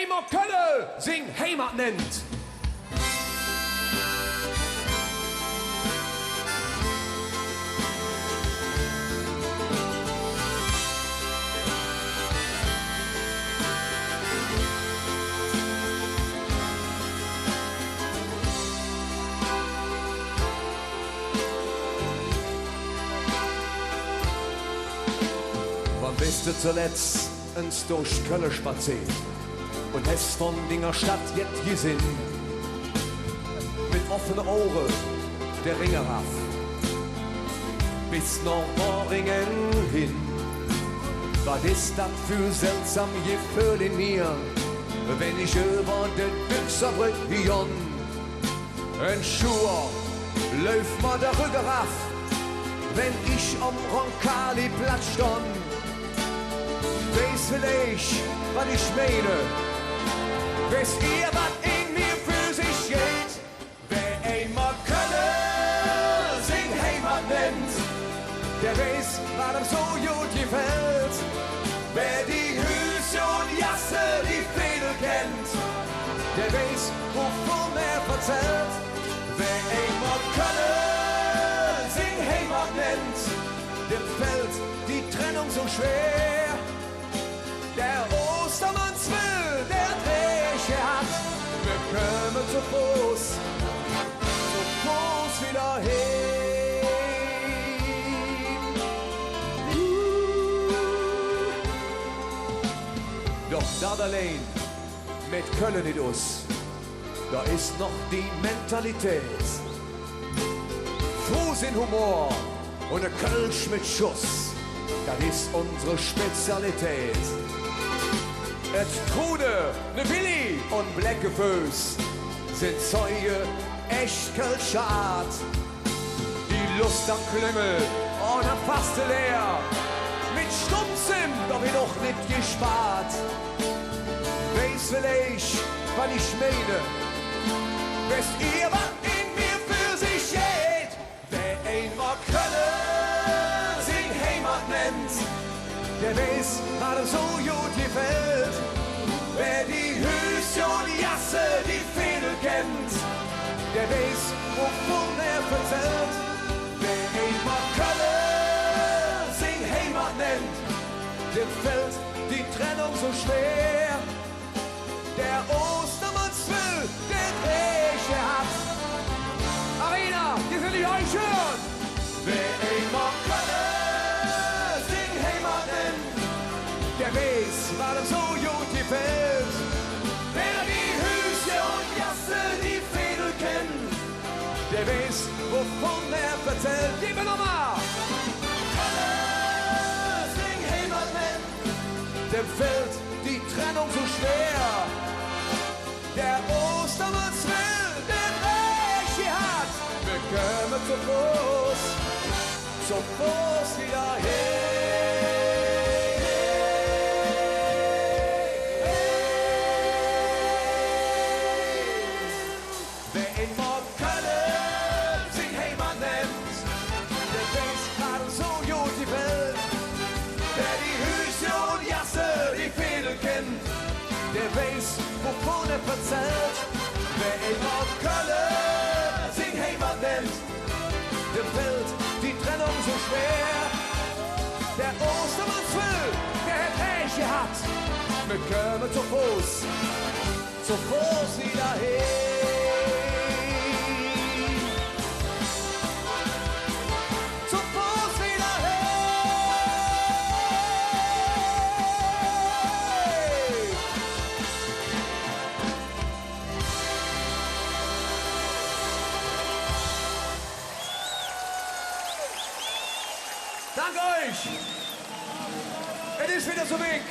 einmal Köln sing Heimat nennt. Wann bist du zuletzt ins durch Köln spaziert und hast von Dinger Stadt jetzt gesehen? Mit offenen Ohren der Ringerhaft bis nach Boringen hin. Was ist das für seltsam Gefühl in mir, wenn ich über den Büchserbrück hier ein Schuh läuft mir der Rücken raff, wenn ich am Roncalli-Platz stand. Weiß vielleicht, was ich meine, wisst ihr, was in mir für sich geht? Wer einmal Köln sing Heimat nennt, der weiß, was ihm so gut gefällt. Wer die Hüse und Jasse, die Fädel kennt, der weiß, wovon erzählt. Wer einmal Köln sing Heimat nennt, dem fällt die Trennung so schwer. Der Ostermanns will, der Dresche hat, wir kommen zu Fuß wieder hin. Doch da allein mit Köln nicht aus, da ist noch die Mentalität. Fuß in Humor und ein Kölsch mit Schuss, das ist unsere Spezialität. Et Trude, ne Willi und Bleckefüß sind Zeuge echt Kölscher Art. Die Lust am Klüngel und am Faste leer, mit Stummsim doch ich noch nicht gespart. Weiß vielleicht, was ich meine, wisst ihr, was in mir für sich geht? Wer einmal Köln sing Heimat nennt, der weiß, was ihm so gut gefällt. Wer die Hüse und Jasse, die Fädel kennt, der weiß, wovon erzählt. Wer einmal Köln sing Heimat nennt, dem fällt die Trennung so schwer. Der Ostermanns will, der Dresche hat. Arena, hier will ich euch hören. Wer einmal Köln sing Heimat nennt, der weiß, was ihm so gut gefällt. Wer die Hüse und Jasse, die Fädel kennt, der weiß, wovon erzählt. Gib mir nochmal! Köln sing Heimat nennt, dem fällt die Trennung so schwer. Der Ostermanns will, der Dresche hat. Wir kommen zu Fuß wieder hin. Der weiß, wovon verzählt. Wer einmal Köln sing Heimat nennt, dem fällt die Trennung so schwer. Der Ostermanns will, der Dresche hat. Wir kommen zu Fuß wieder hin. Danke euch! Es ist wieder so weg.